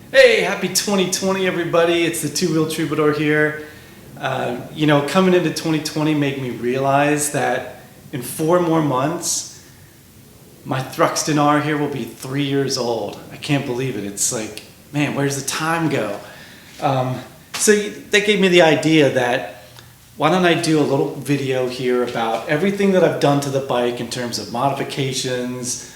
Hey, happy 2020 everybody. It's the Two-Wheel Troubadour here. Coming into 2020 made me realize that in 4 more months, my Thruxton R here will be 3 years old. I can't believe it. It's like, man, where's the time go? That gave me the idea that why don't I do a little video here about everything that I've done to the bike in terms of modifications,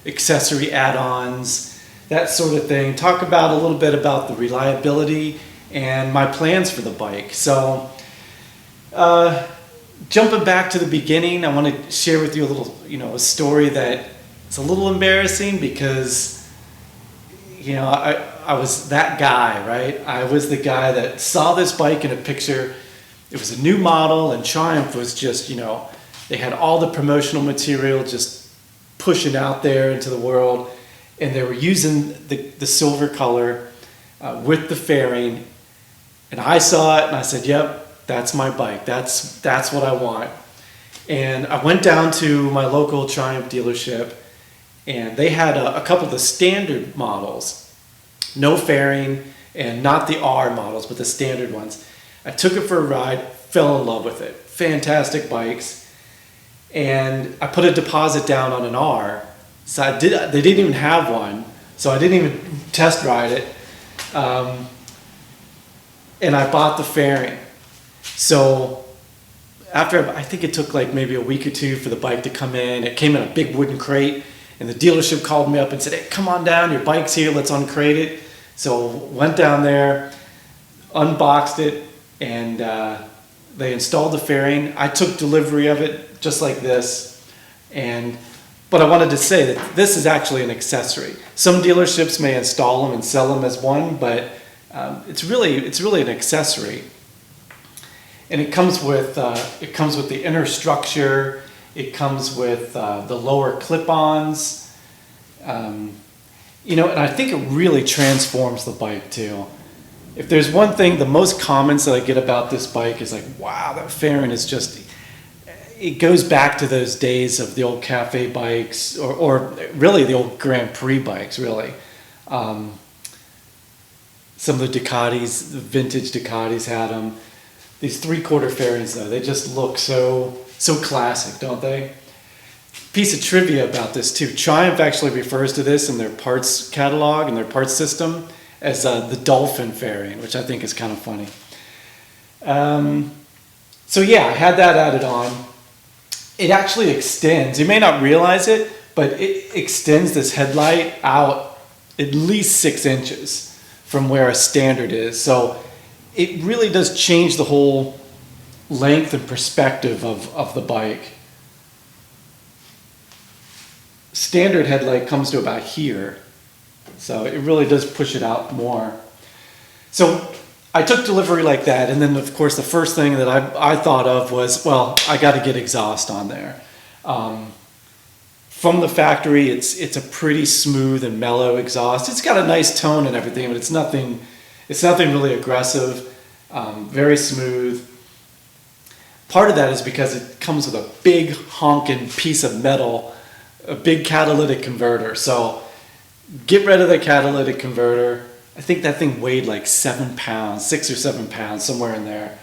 accessory add-ons, that sort of thing. Talk about a little bit about the reliability and my plans for the bike. So jumping back to the beginning, I want to share with you a little, a story that is a little embarrassing because, I was that guy, right? I was the guy that saw this bike in a picture. It was a new model and Triumph was just, they had all the promotional material just pushing out there into the world. And they were using the silver color with the fairing, and I saw it and I said, yep, that's my bike, that's what I want. And I went down to my local Triumph dealership and they had a couple of the standard models, no fairing, and not the R models but the standard ones. I took it for a ride, fell in love with it. Fantastic bikes. And I put a deposit down on an R. So they didn't even have one, so I didn't even test ride it. And I bought the fairing. So after, I think it took like maybe a week or two for the bike to come in. It came in a big wooden crate, and the dealership called me up and said, hey, come on down, your bike's here, let's uncrate it. So went down there, unboxed it, and they installed the fairing. I took delivery of it just like this. But I wanted to say that this is actually an accessory. Some dealerships may install them and sell them as one, but it's really an accessory. And it comes with the inner structure. It comes with the lower clip-ons. And I think it really transforms the bike too. If there's one thing, the most comments that I get about this bike is like, wow, that fairing is just. It goes back to those days of the old cafe bikes, or really the old Grand Prix bikes, really. Some of the Ducatis, the vintage Ducatis had them. These 3/4 fairings though, they just look so classic, don't they? Piece of trivia about this too. Triumph actually refers to this in their parts catalog and their parts system as the Dolphin Fairing, which I think is kind of funny. So yeah, I had that added on. It actually extends. You may not realize it, but it extends this headlight out at least 6 inches from where a standard is. So it really does change the whole length and perspective of the bike. Standard headlight comes to about here. So it really does push it out more. So I took delivery like that, and then of course the first thing that I thought of was, well, I got to get exhaust on there. From the factory, it's a pretty smooth and mellow exhaust. It's got a nice tone and everything, but it's nothing really aggressive. Very smooth. Part of that is because it comes with a big honking piece of metal, a big catalytic converter. So get rid of the catalytic converter. I think that thing weighed like 7 pounds, 6 or 7 pounds, somewhere in there.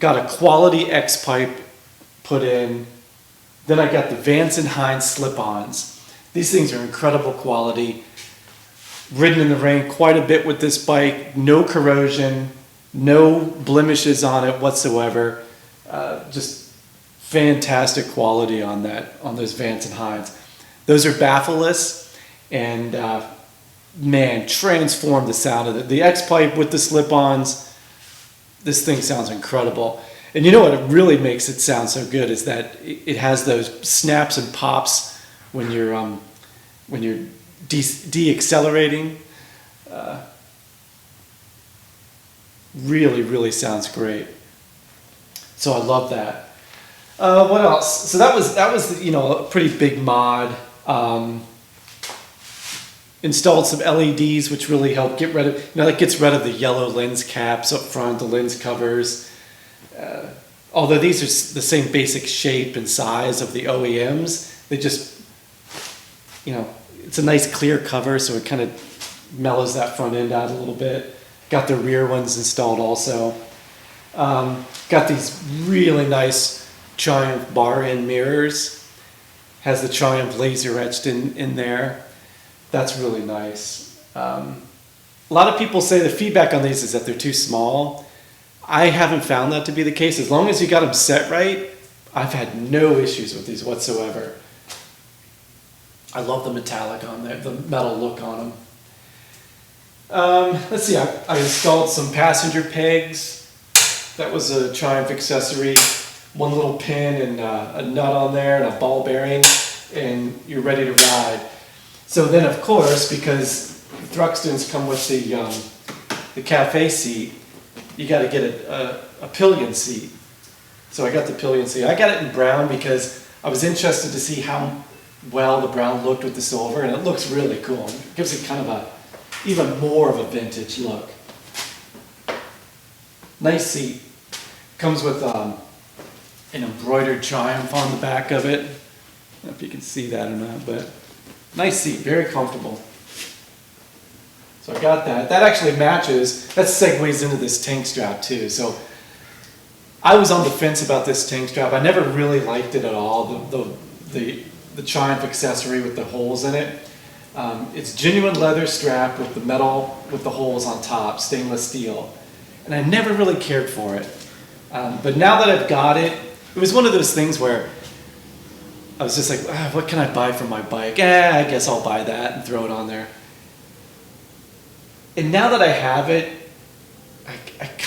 Got a quality X pipe put in. Then I got the Vance and Hines Slip-Ons. These things are incredible quality. Ridden in the rain quite a bit with this bike. No corrosion, no blemishes on it whatsoever. Just fantastic quality on those Vance and Hines. Those are baffleless and man, transformed the sound of it. The X-Pipe with the slip-ons, this thing sounds incredible. And you know what really makes it sound so good is that it has those snaps and pops when you're de-accelerating. Really sounds great. So I love that. What else? So that was a pretty big mod. Installed some LEDs, which really help get rid of, that gets rid of the yellow lens caps up front, the lens covers. Although these are the same basic shape and size of the OEMs, they just, it's a nice clear cover, so it kind of mellows that front end out a little bit. Got the rear ones installed also. Got these really nice Triumph bar end mirrors. Has the Triumph laser etched in there. That's really nice. A lot of people say the feedback on these is that they're too small. I haven't found that to be the case. As long as you got them set right, I've had no issues with these whatsoever. I love the metallic on there, the metal look on them. Let's see, I installed some passenger pegs. That was a Triumph accessory. One little pin and a nut on there and a ball bearing, and you're ready to ride. So then, of course, because Thruxtons come with the cafe seat, you got to get a pillion seat. So I got the pillion seat. I got it in brown because I was interested to see how well the brown looked with the silver, and it looks really cool. It gives it kind of even more of a vintage look. Nice seat. Comes with an embroidered Triumph on the back of it. I don't know if you can see that or not, but nice seat, very comfortable. So I got that. That actually matches, that segues into this tank strap too. So I was on the fence about this tank strap. I never really liked it at all, the Triumph accessory with the holes in it. It's genuine leather strap with the metal, with the holes on top, stainless steel. And I never really cared for it. But now that I've got it, it was one of those things where I was just like, what can I buy for my bike? I guess I'll buy that and throw it on there. And now that I have it,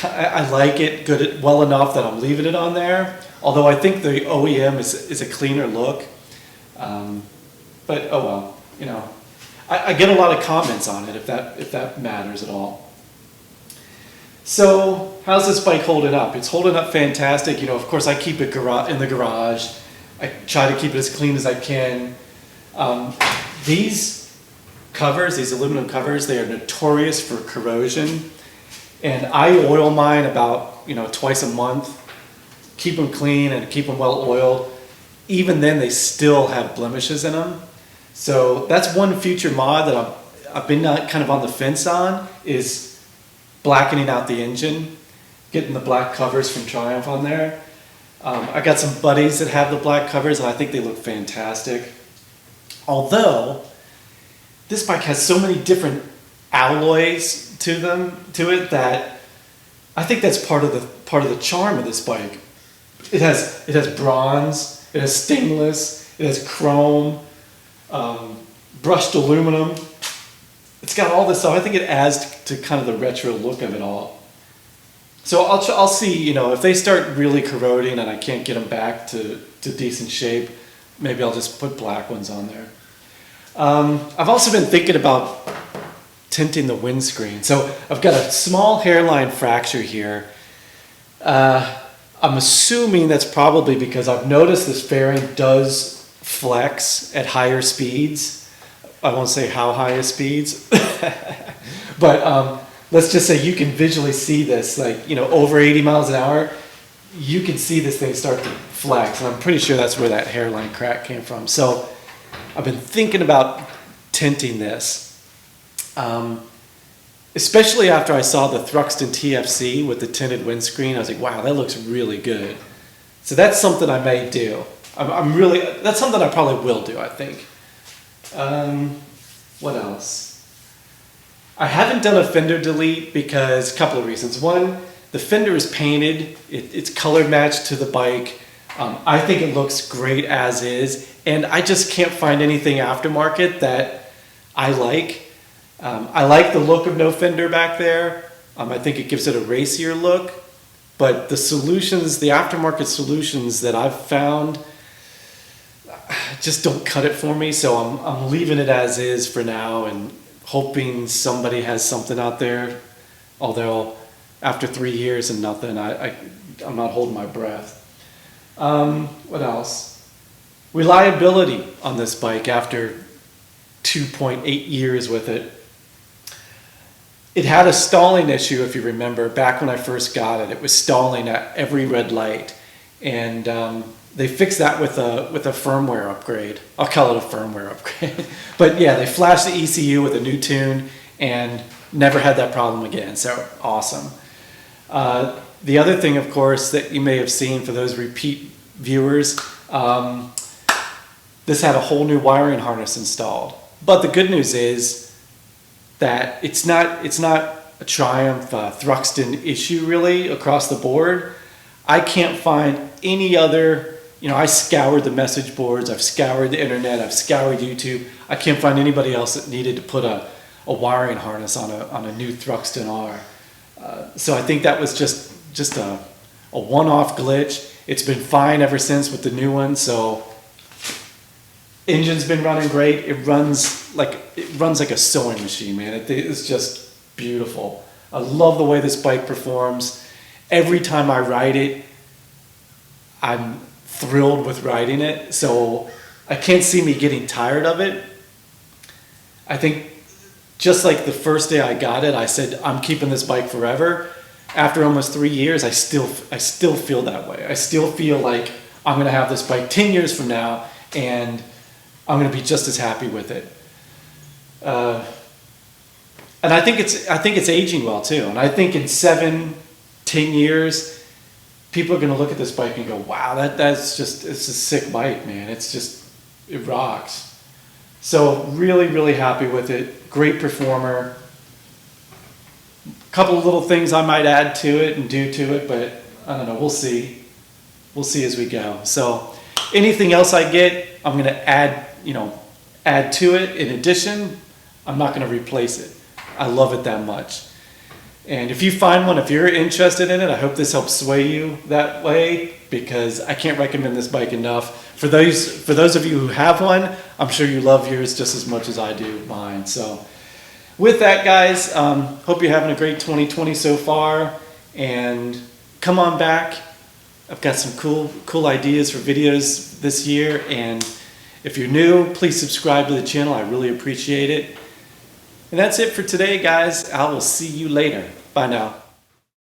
I like it well enough that I'm leaving it on there. Although I think the OEM is a cleaner look. But oh well, you know. I get a lot of comments on it if that matters at all. So how's this bike holding up? It's holding up fantastic. You know, of course I keep it in the garage. I try to keep it as clean as I can. These covers, these aluminum covers, they are notorious for corrosion. And I oil mine about, twice a month. Keep them clean and keep them well oiled. Even then they still have blemishes in them. So that's one future mod that I've been kind of on the fence on, is blackening out the engine, getting the black covers from Triumph on there. I got some buddies that have the black covers and I think they look fantastic. Although this bike has so many different alloys to it that I think that's part of the charm of this bike. It has bronze, it has stainless, it has chrome, brushed aluminum. It's got all this stuff. I think it adds to kind of the retro look of it all. So I'll see, if they start really corroding and I can't get them back to decent shape, maybe I'll just put black ones on there. I've also been thinking about tinting the windscreen. So I've got a small hairline fracture here. I'm assuming that's probably because I've noticed this fairing does flex at higher speeds. I won't say how highest speeds, but let's just say you can visually see this, over 80 miles an hour, you can see this thing start to flex, and I'm pretty sure that's where that hairline crack came from. So I've been thinking about tinting this, especially after I saw the Thruxton TFC with the tinted windscreen. I was like, wow, that looks really good. So that's something I may do. That's something I probably will do, I think. What else? I haven't done a Fender Delete because a couple of reasons. One, the fender is painted. It's color matched to the bike. I think it looks great as is, and I just can't find anything aftermarket that I like. I like the look of no fender back there. I think it gives it a racier look, but the aftermarket solutions that I've found just don't cut it for me, so I'm leaving it as is for now and hoping somebody has something out there. Although after 3 years and nothing, I'm not holding my breath. What else? Reliability on this bike after 2.8 years with it. It had a stalling issue, if you remember, back when I first got it. It was stalling at every red light, and they fixed that with a firmware upgrade. I'll call it a firmware upgrade. But yeah, they flashed the ECU with a new tune, and never had that problem again. So awesome. The other thing, of course, that you may have seen for those repeat viewers, this had a whole new wiring harness installed. But the good news is that it's not a Triumph Thruxton issue really across the board. I can't find any other, I scoured the message boards, I've scoured the internet, I've scoured YouTube. I can't find anybody else that needed to put a wiring harness on a new Thruxton R. So I think that was just a one-off glitch. It's been fine ever since with the new one. So engine's been running great. It runs like a sewing machine, man. It's just beautiful. I love the way this bike performs. Every time I ride it, I'm thrilled with riding it. So I can't see me getting tired of it. I think just like the first day I got it, I said, I'm keeping this bike forever. After almost 3 years, I still feel that way. I still feel like I'm gonna have this bike 10 years from now and I'm gonna be just as happy with it. And I think it's aging well too. And I think in 7-10 years, people are gonna look at this bike and go, wow, it's a sick bike, man. It rocks. So really, really happy with it. Great performer. Couple of little things I might add to it and do to it, but I don't know, we'll see. We'll see as we go. So anything else I get, I'm gonna add to it. In addition, I'm not gonna replace it. I love it that much. And if you find one, if you're interested in it, I hope this helps sway you that way, because I can't recommend this bike enough. For those of you who have one, I'm sure you love yours just as much as I do mine. So with that, guys, hope you're having a great 2020 so far, and come on back. I've got some cool ideas for videos this year, and if you're new, please subscribe to the channel. I really appreciate it. And that's it for today, guys. I will see you later. Bye now.